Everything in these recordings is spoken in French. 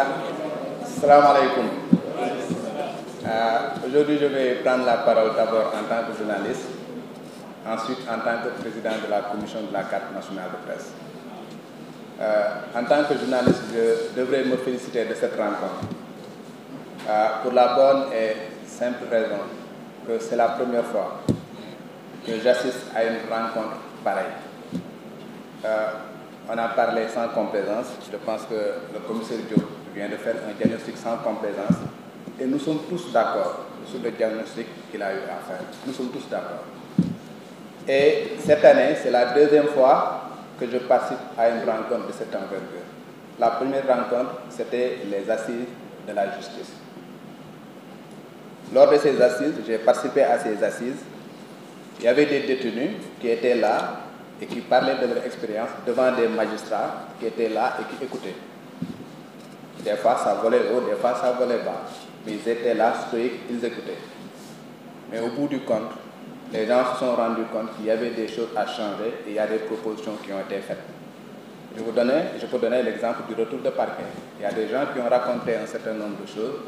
Salam alaikum. Aujourd'hui, je vais prendre la parole d'abord en tant que journaliste, ensuite en tant que président de la commission de la carte nationale de presse. En tant que journaliste, je devrais me féliciter de cette rencontre pour la bonne et simple raison que c'est la première fois que j'assiste à une rencontre pareille. On a parlé sans complaisance. Je pense que le commissaire Diop vient de faire un diagnostic sans complaisance et nous sommes tous d'accord sur le diagnostic qu'il a eu à faire. Nous sommes tous d'accord. Et cette année, c'est la deuxième fois que je participe à une rencontre de cette envergure. La première rencontre, c'était les assises de la justice. Lors de ces assises, j'ai participé à ces assises. Il y avait des détenus qui étaient là et qui parlaient de leur expérience devant des magistrats qui étaient là et qui écoutaient. Des fois, ça volait haut, des fois, ça volait bas. Mais ils étaient là, stoïques, ils écoutaient. Mais au bout du compte, les gens se sont rendus compte qu'il y avait des choses à changer et il y a des propositions qui ont été faites. Je peux donner l'exemple du retour de parquet. Il y a des gens qui ont raconté un certain nombre de choses.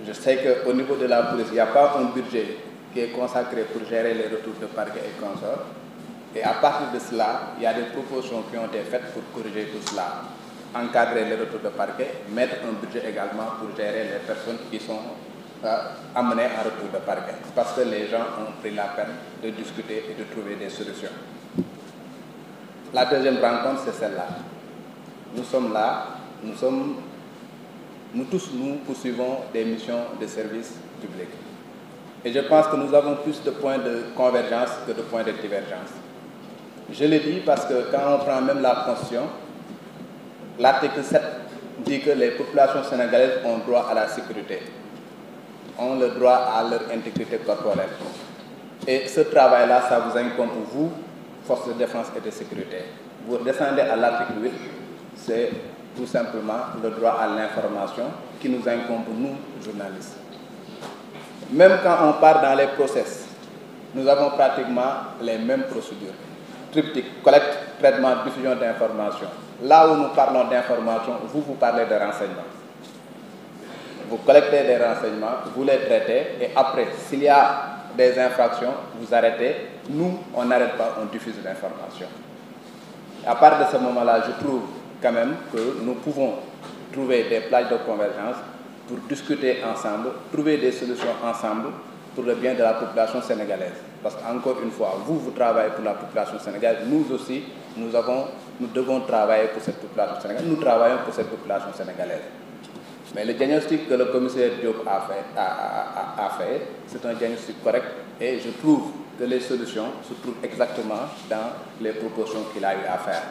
Je sais qu'au niveau de la police, il n'y a pas un budget qui est consacré pour gérer les retours de parquet et consorts. Et à partir de cela, il y a des propositions qui ont été faites pour corriger tout cela. Encadrer les retours de parquet, mettre un budget également pour gérer les personnes qui sont amenées en retour de parquet. Parce que les gens ont pris la peine de discuter et de trouver des solutions. La deuxième rencontre, c'est celle-là. Nous sommes là, nous tous, nous poursuivons des missions de service public. Et je pense que nous avons plus de points de convergence que de points de divergence. Je le dis parce que quand on prend même la Constitution, l'article 7 dit que les populations sénégalaises ont droit à la sécurité, ont le droit à leur intégrité corporelle. Et ce travail-là, ça vous incombe vous, forces de défense et de sécurité. Vous descendez à l'article 8, c'est tout simplement le droit à l'information qui nous incombe, nous, journalistes. Même quand on part dans les process, nous avons pratiquement les mêmes procédures. Triptyque, collecte, traitement, diffusion d'informations. Là où nous parlons d'informations, vous parlez de renseignements. Vous collectez des renseignements, vous les traitez, et après, s'il y a des infractions, vous arrêtez. Nous, on n'arrête pas, on diffuse l'information. À part de ce moment-là, je trouve quand même que nous pouvons trouver des plages de convergence pour discuter ensemble, trouver des solutions ensemble pour le bien de la population sénégalaise. Parce qu'encore une fois, vous travaillez pour la population sénégalaise, nous aussi, nous devons travailler pour cette population sénégalaise, nous travaillons pour cette population sénégalaise. Mais le diagnostic que le commissaire Diop a fait, c'est un diagnostic correct et je trouve que les solutions se trouvent exactement dans les propositions qu'il a eu à faire.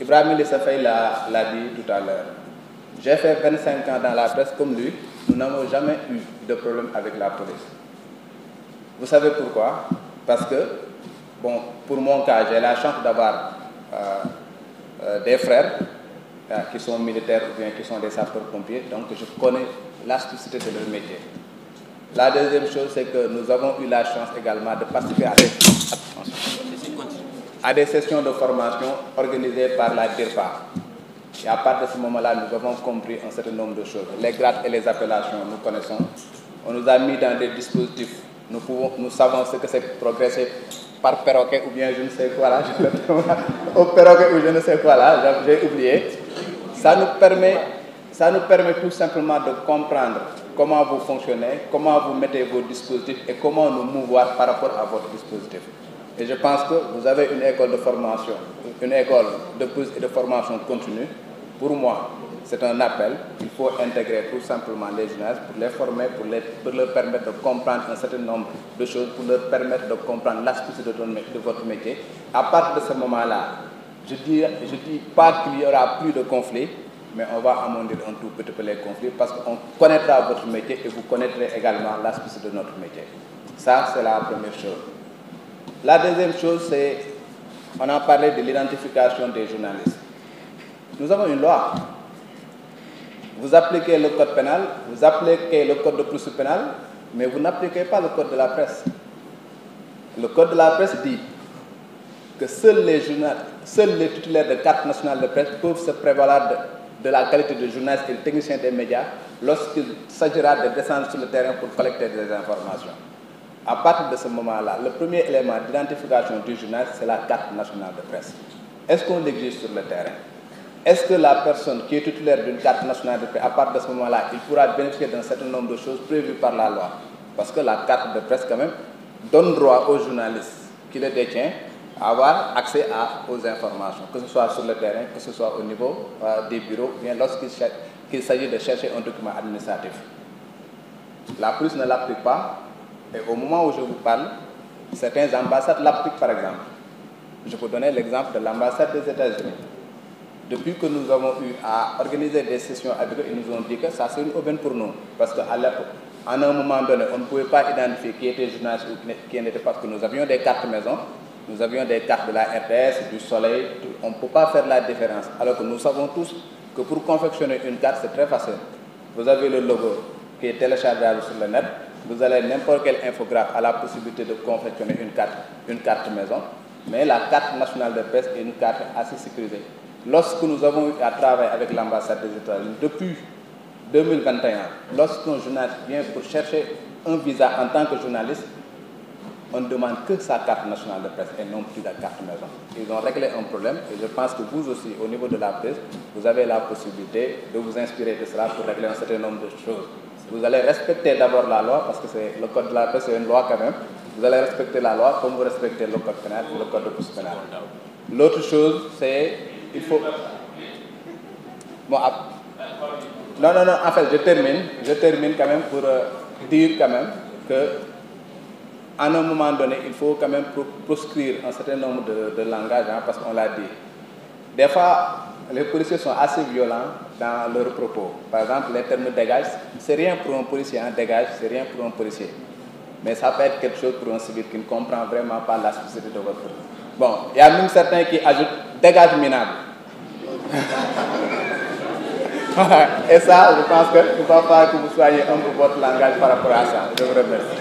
Ibrahim Lissafay l'a dit tout à l'heure. J'ai fait 25 ans dans la presse comme lui, nous n'avons jamais eu de problème avec la police. Vous savez pourquoi? Parce que, bon, pour mon cas, j'ai la chance d'avoir des frères qui sont militaires ou bien qui sont des sapeurs-pompiers, donc je connais l'astucité de leur métier. La deuxième chose, c'est que nous avons eu la chance également de participer à des sessions de formation organisées par la DIRPA. Et à partir de ce moment-là, nous avons compris un certain nombre de choses. Les grades et les appellations, nous connaissons. On nous a mis dans des dispositifs. Nous savons ce que c'est progresser par perroquet ou bien je ne sais quoi là. Au perroquet ou je ne sais quoi là, j'ai oublié. Ça nous permet tout simplement de comprendre comment vous fonctionnez, comment vous mettez vos dispositifs et comment nous mouvoir par rapport à votre dispositif. Et je pense que vous avez une école de formation, une école de plus et de formation continue. Pour moi, c'est un appel. Il faut intégrer tout simplement les journalistes pour les former, pour leur permettre de comprendre un certain nombre de choses, pour leur permettre de comprendre l'astuce de votre métier. À partir de ce moment-là, je dis pas qu'il y aura plus de conflits, mais on va amondir un tout petit peu les conflits parce qu'on connaîtra votre métier et vous connaîtrez également l'astuce de notre métier. Ça, c'est la première chose. La deuxième chose, c'est, on a parlé de l'identification des journalistes. Nous avons une loi. Vous appliquez le code pénal, vous appliquez le code de procédure pénale, mais vous n'appliquez pas le code de la presse. Le code de la presse dit que seuls les titulaires de carte nationale de presse peuvent se prévaloir de la qualité de journaliste et de technicien des médias lorsqu'il s'agira de descendre sur le terrain pour collecter des informations. À partir de ce moment-là, le premier élément d'identification du journaliste, c'est la carte nationale de presse. Est-ce qu'on l'exige sur le terrain? Est-ce que la personne qui est titulaire d'une carte nationale de presse, à partir de ce moment-là, il pourra bénéficier d'un certain nombre de choses prévues par la loi? Parce que la carte de presse, quand même, donne droit aux journalistes qui le détiennent à avoir accès aux informations, que ce soit sur le terrain, que ce soit au niveau des bureaux, bien lorsqu'il s'agit de chercher un document administratif. La police ne l'applique pas, et au moment où je vous parle, certaines ambassades l'appliquent par exemple. Je peux donner l'exemple de l'ambassade des États-Unis. Depuis que nous avons eu à organiser des sessions avec eux, ils nous ont dit que ça c'est une aubaine pour nous. Parce qu'à l'époque, à un moment donné, on ne pouvait pas identifier qui était journaliste ou qui n'était pas, parce que nous avions des cartes maison, nous avions des cartes de la RTS, du Soleil, on ne peut pas faire la différence. Alors que nous savons tous que pour confectionner une carte, c'est très facile. Vous avez le logo qui est téléchargeable sur le net, vous allez n'importe quel infographe a la possibilité de confectionner une carte maison, mais la carte nationale de presse est une carte assez sécurisée. Lorsque nous avons eu à travailler avec l'ambassade des États-Unis, depuis 2021, lorsqu'un journaliste vient pour chercher un visa en tant que journaliste, on ne demande que sa carte nationale de presse et non plus la carte maison. Ils ont réglé un problème et je pense que vous aussi, au niveau de la presse, vous avez la possibilité de vous inspirer de cela pour régler un certain nombre de choses. Vous allez respecter d'abord la loi, parce que le code de la presse est une loi quand même. Vous allez respecter la loi comme vous respectez le code pénal et le code de procédure pénale. L'autre chose, c'est il faut... Bon, non, en fait, je termine quand même pour dire quand même que à un moment donné, il faut quand même proscrire un certain nombre de langages, hein, parce qu'on l'a dit. Des fois, les policiers sont assez violents dans leurs propos. Par exemple, les termes dégage, c'est rien pour un policier, hein, dégage, c'est rien pour un policier. Mais ça peut être quelque chose pour un civil qui ne comprend vraiment pas la spécificité de votre... Bon, il y a même certains qui ajoutent dégage minable. Et ça, je pense qu'il ne faut pas que vous soyez un peu votre langage par rapport à ça. Je vous remercie.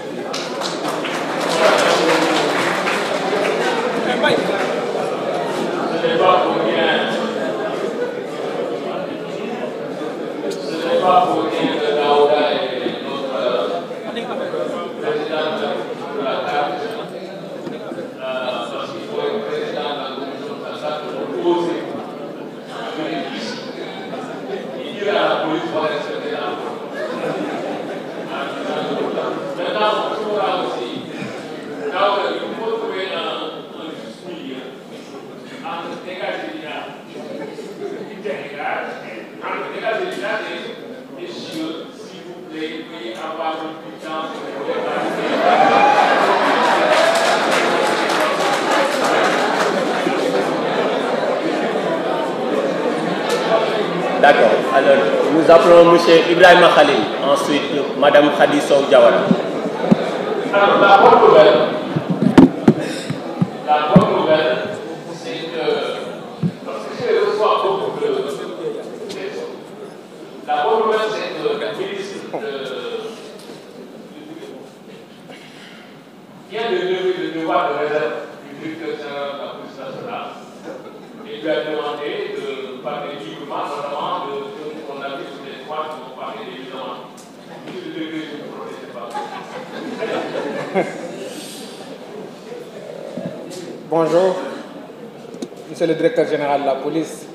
D'accord. Alors, nous appelons M. Ibrahim Khalil, ensuite Mme Khadi Sow Diawara. Alors, la bonne nouvelle, c'est que, parce que je reçois beaucoup de questions, la bonne nouvelle, c'est que le ministre vient de lever le devoir de réserve du directeur général de la police nationale et lui a demandé de parler librement, notamment de ce qu'on a vu sur les trois qui ont parlé évidemment. Monsieur le degré, je ne prononce pas. Bonjour, Monsieur le directeur général de la police,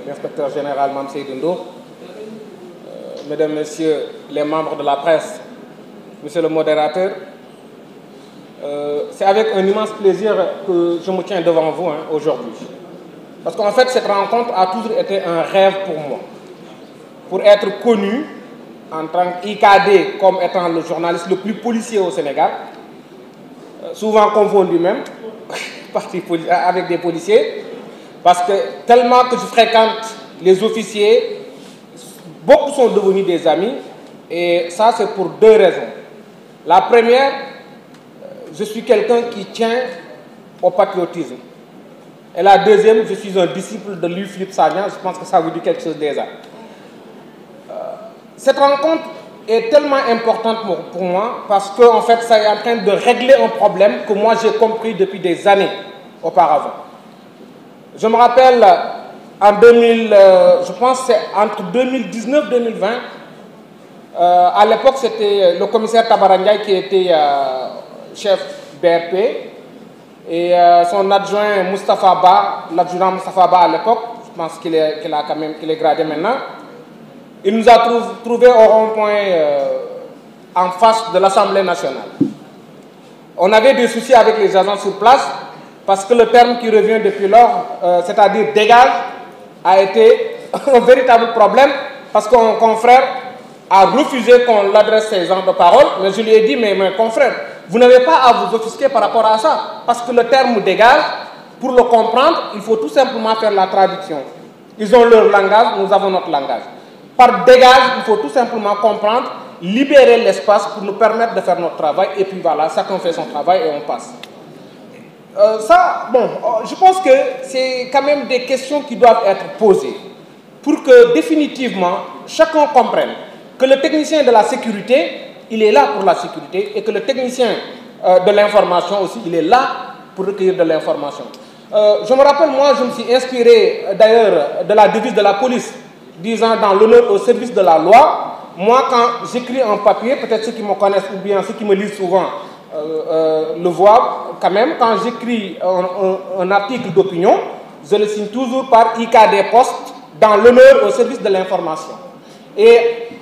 l'inspecteur général Mame Seydou Ndour, Mesdames, Messieurs les membres de la presse, Monsieur le modérateur, c'est avec un immense plaisir que je me tiens devant vous aujourd'hui. Parce qu'en fait, cette rencontre a toujours été un rêve pour moi. Pour être connu en tant qu'IKD comme étant le journaliste le plus policier au Sénégal, souvent confondu même avec des policiers, parce que tellement que je fréquente les officiers, beaucoup sont devenus des amis, et ça c'est pour deux raisons. La première, je suis quelqu'un qui tient au patriotisme. Et la deuxième, je suis un disciple de Louis-Philippe Sagnan, je pense que ça vous dit quelque chose déjà. Cette rencontre est tellement importante pour moi parce que en fait, ça est en train de régler un problème que moi j'ai compris depuis des années auparavant. Je me rappelle en 2000, je pense c'est entre 2019 et 2020. À l'époque, c'était le commissaire Tabarangay qui était chef BRP et son adjoint Moustapha Ba, l'adjudant Moustapha Ba à l'époque, je pense qu'il est gradé maintenant. Il nous a trouvé au rond-point en face de l'Assemblée nationale. On avait des soucis avec les agents sur place parce que le terme qui revient depuis lors, c'est-à-dire dégage, a été un véritable problème parce qu'un confrère a refusé qu'on l'adresse ces genres de paroles, mais je lui ai dit, mais mon confrère, vous n'avez pas à vous offusquer par rapport à ça, parce que le terme dégage, pour le comprendre, il faut tout simplement faire la traduction. Ils ont leur langage, nous avons notre langage. Par dégage, il faut tout simplement comprendre, libérer l'espace pour nous permettre de faire notre travail, et puis voilà, chacun fait son travail et on passe. Je pense que c'est quand même des questions qui doivent être posées, pour que définitivement, chacun comprenne que le technicien de la sécurité, il est là pour la sécurité et que le technicien de l'information aussi, il est là pour recueillir de l'information. Je me rappelle, moi, je me suis inspiré d'ailleurs de la devise de la police, disant dans l'honneur au service de la loi. Moi, quand j'écris un papier, peut-être ceux qui me connaissent ou bien ceux qui me lisent souvent le voient quand même, quand j'écris un article d'opinion, je le signe toujours par IKD Poste dans l'honneur au service de l'information. Et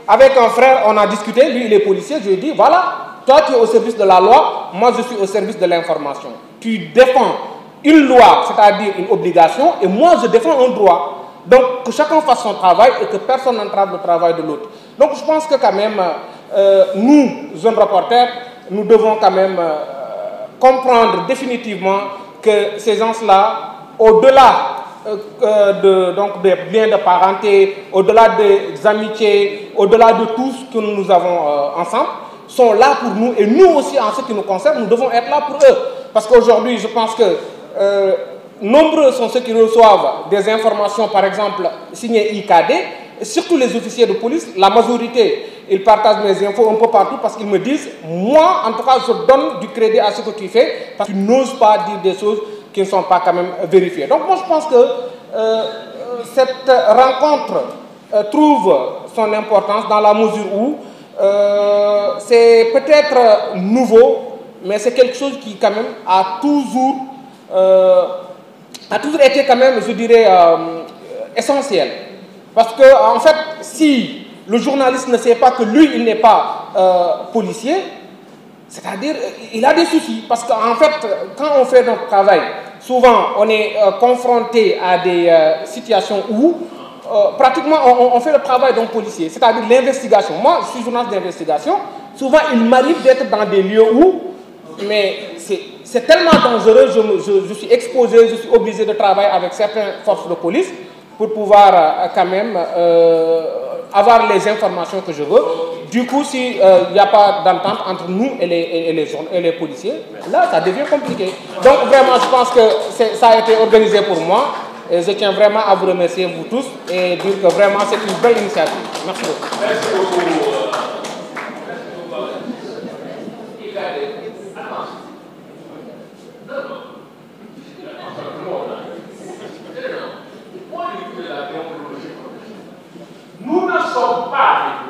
avec un frère, on a discuté, lui il est policier, je lui ai dit, voilà, toi tu es au service de la loi, moi je suis au service de l'information. Tu défends une loi, c'est-à-dire une obligation, et moi je défends un droit. Donc que chacun fasse son travail et que personne n'entrave le travail de l'autre. Donc je pense que quand même, nous, jeunes reporters, nous devons quand même comprendre définitivement que ces gens-là, au-delà des liens de parenté, au-delà des amitiés, au-delà de tout ce que nous avons ensemble, sont là pour nous. Et nous aussi, en ce qui nous concerne, nous devons être là pour eux. Parce qu'aujourd'hui, je pense que nombreux sont ceux qui reçoivent des informations, par exemple, signées IKD, et surtout les officiers de police. La majorité, ils partagent mes infos un peu partout parce qu'ils me disent, moi, en tout cas, je donne du crédit à ce que tu fais, parce que tu n'oses pas dire des choses qui ne sont pas quand même vérifiées. Donc moi, je pense que cette rencontre trouve son importance dans la mesure où c'est peut-être nouveau, mais c'est quelque chose qui quand même a toujours été quand même, je dirais, essentiel. Parce que, en fait, si le journaliste ne sait pas que lui, il n'est pas policier, c'est-à-dire, il a des soucis. Parce qu'en fait, quand on fait notre travail, souvent, on est confronté à des situations où, pratiquement, on fait le travail d'un policier, c'est-à-dire l'investigation. Moi, je suis journaliste d'investigation. Souvent, il m'arrive d'être dans des lieux où, mais c'est tellement dangereux, je suis exposé, je suis obligé de travailler avec certaines forces de police pour pouvoir quand même avoir les informations que je veux. Du coup, s'il n'y a pas d'entente entre nous et les policiers, là, ça devient compliqué. Donc, vraiment, je pense que ça a été organisé pour moi. Et je tiens vraiment à vous remercier, vous tous, et dire que vraiment, c'est une belle initiative. Merci beaucoup. Merci beaucoup. Nous ne sommes pas